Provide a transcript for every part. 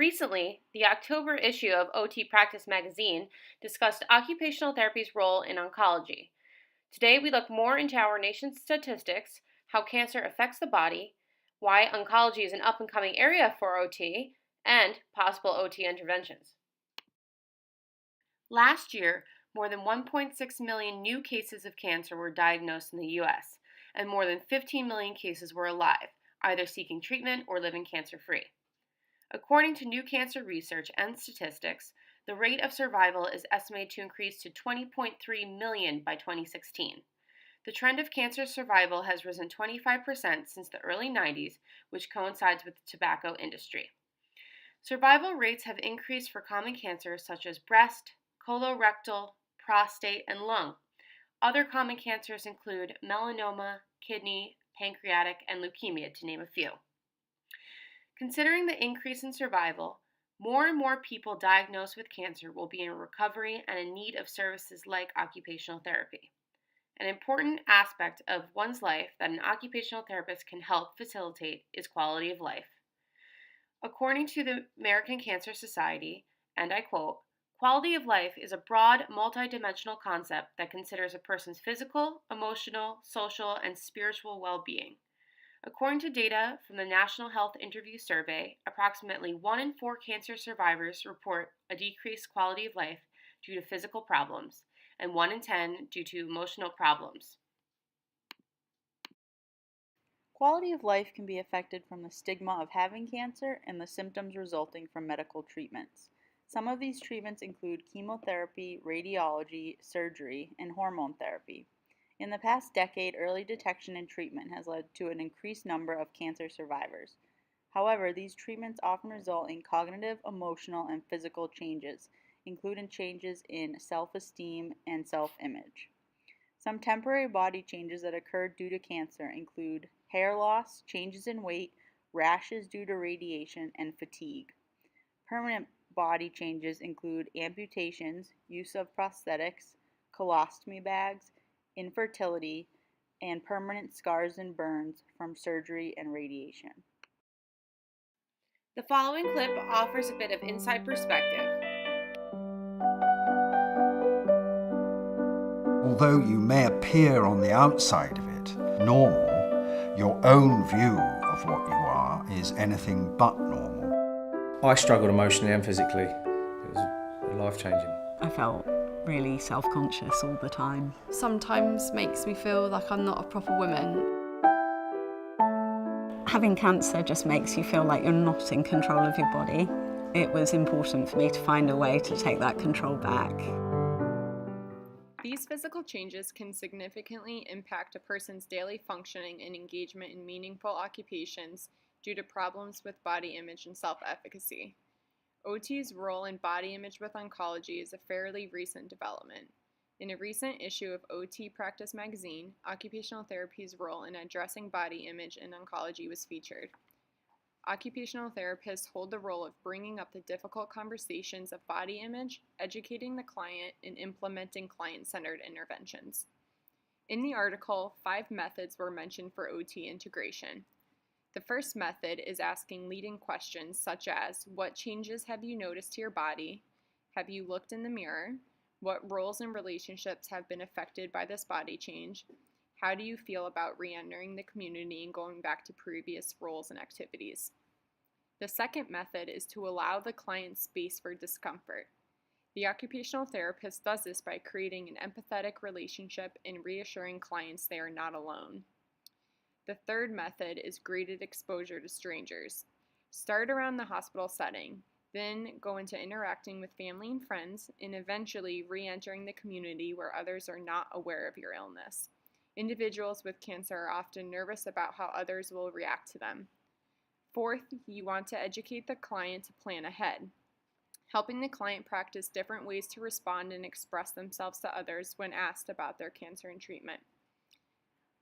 Recently, the October issue of OT Practice magazine discussed occupational therapy's role in oncology. Today, we look more into our nation's statistics, how cancer affects the body, why oncology is an up and coming area for OT, and possible OT interventions. Last year, more than 1.6 million new cases of cancer were diagnosed in the U.S., and more than 15 million cases were alive, either seeking treatment or living cancer free. According to new cancer research and statistics, the rate of survival is estimated to increase to 20.3 million by 2016. The trend of cancer survival has risen 25% since the early 90s, which coincides with the tobacco industry. Survival rates have increased for common cancers such as breast, colorectal, prostate, and lung. Other common cancers include melanoma, kidney, pancreatic, and leukemia, to name a few. Considering the increase in survival, more and more people diagnosed with cancer will be in recovery and in need of services like occupational therapy. An important aspect of one's life that an occupational therapist can help facilitate is quality of life. According to the American Cancer Society, and I quote, "Quality of life is a broad, multidimensional concept that considers a person's physical, emotional, social, and spiritual well-being. According to data from the National Health Interview Survey, approximately 1 in 4 cancer survivors report a decreased quality of life due to physical problems, and 1 in 10 due to emotional problems." Quality of life can be affected from the stigma of having cancer and the symptoms resulting from medical treatments. Some of these treatments include chemotherapy, radiology, surgery, and hormone therapy. In the past decade, early detection and treatment has led to an increased number of cancer survivors. However, these treatments often result in cognitive, emotional, and physical changes, including changes in self-esteem and self-image. Some temporary body changes that occur due to cancer include hair loss, changes in weight, rashes due to radiation, and fatigue. Permanent body changes include amputations, use of prosthetics, colostomy bags, infertility, and permanent scars and burns from surgery and radiation. The following clip offers a bit of inside perspective. Although you may appear on the outside of it normal, your own view of what you are is anything but normal. I struggled emotionally and physically. It was life-changing. I felt really self-conscious all the time. Sometimes makes me feel like I'm not a proper woman. Having cancer just makes you feel like you're not in control of your body. It was important for me to find a way to take that control back. These physical changes can significantly impact a person's daily functioning and engagement in meaningful occupations due to problems with body image and self-efficacy. OT's role in body image with oncology is a fairly recent development. In a recent issue of OT Practice magazine, occupational therapy's role in addressing body image in oncology was featured. Occupational therapists hold the role of bringing up the difficult conversations of body image, educating the client, and implementing client-centered interventions. In the article, 5 methods were mentioned for OT integration. The first method is asking leading questions such as, what changes have you noticed to your body? Have you looked in the mirror? What roles and relationships have been affected by this body change? How do you feel about re-entering the community and going back to previous roles and activities? The second method is to allow the client space for discomfort. The occupational therapist does this by creating an empathetic relationship and reassuring clients they are not alone. The third method is graded exposure to strangers. Start around the hospital setting, then go into interacting with family and friends, and eventually re-entering the community where others are not aware of your illness. Individuals with cancer are often nervous about how others will react to them. Fourth, you want to educate the client to plan ahead, helping the client practice different ways to respond and express themselves to others when asked about their cancer and treatment.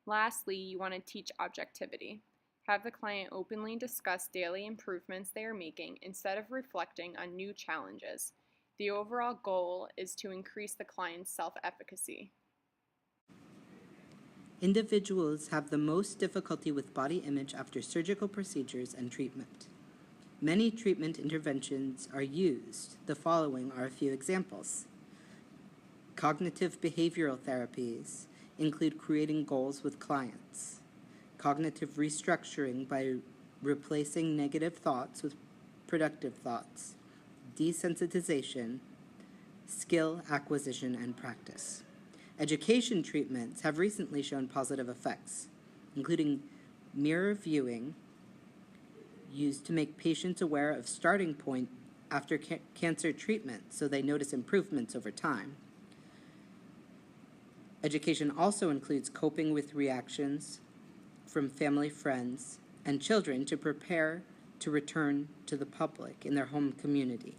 Lastly, you want to teach objectivity. Have the client openly discuss daily improvements they are making instead of reflecting on new challenges. The overall goal is to increase the client's self-efficacy. Individuals have the most difficulty with body image after surgical procedures and treatment. Many treatment interventions are used. The following are a few examples. Cognitive behavioral therapies include creating goals with clients. Cognitive restructuring by replacing negative thoughts with productive thoughts. Desensitization, skill acquisition and practice. Education treatments have recently shown positive effects, including mirror viewing, used to make patients aware of starting point after cancer treatment so they notice improvements over time. Education also includes coping with reactions from family, friends, and children to prepare to return to the public in their home community.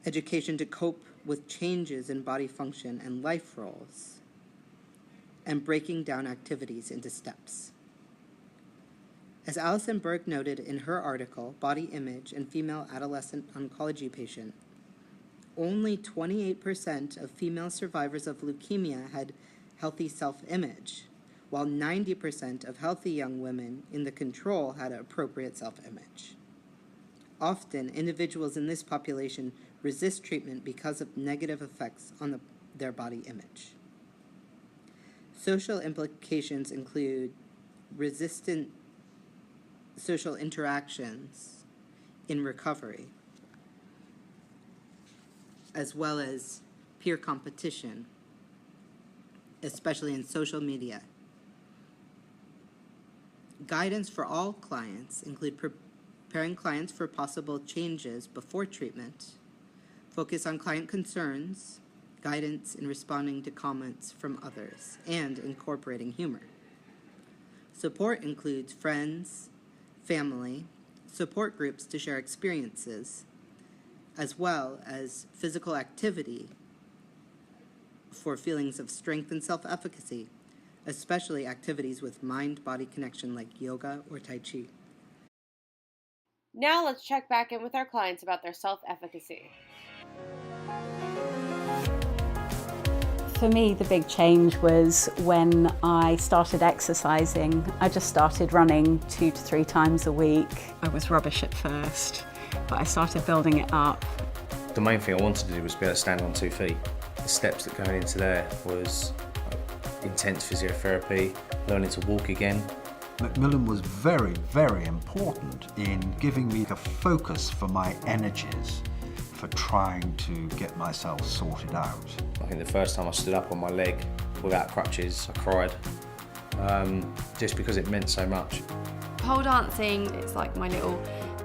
Education to cope with changes in body function and life roles, and breaking down activities into steps. As Alison Berg noted in her article, Body Image and Female Adolescent Oncology Patient, only 28% of female survivors of leukemia had healthy self-image, while 90% of healthy young women in the control had appropriate self-image. Often, individuals in this population resist treatment because of negative effects on their body image. Social implications include resistant social interactions in recovery, as well as peer competition, especially in social media. Guidance for all clients include preparing clients for possible changes before treatment, focus on client concerns, guidance in responding to comments from others, and incorporating humor. Support includes friends, family, support groups to share experiences, as well as physical activity for feelings of strength and self-efficacy, especially activities with mind-body connection like yoga or Tai Chi. Now let's check back in with our clients about their self-efficacy. For me, the big change was when I started exercising. I just started running 2 to 3 times a week. I was rubbish at first, but I started building it up. The main thing I wanted to do was be able to stand on 2 feet. The steps that going into there was intense physiotherapy, learning to walk again. Macmillan was very, very important in giving me the focus for my energies for trying to get myself sorted out. I think the first time I stood up on my leg without crutches, I cried, just because it meant so much. Pole dancing, it's like my little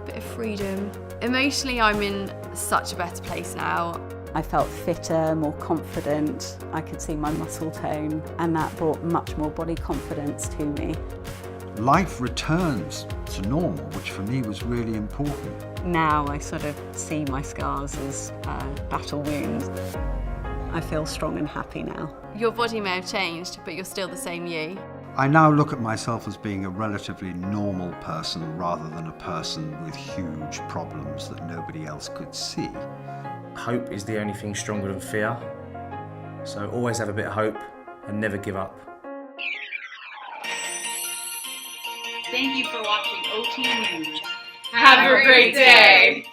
bit of freedom. Emotionally, I'm in such a better place now. I felt fitter, more confident. I could see my muscle tone, and that brought much more body confidence to me. Life returns to normal, which for me was really important. Now I sort of see my scars as battle wounds. I feel strong and happy now. Your body may have changed, but you're still the same you. I now look at myself as being a relatively normal person rather than a person with huge problems that nobody else could see. Hope is the only thing stronger than fear, so always have a bit of hope and never give up. Thank you for watching OT News. Have a great day!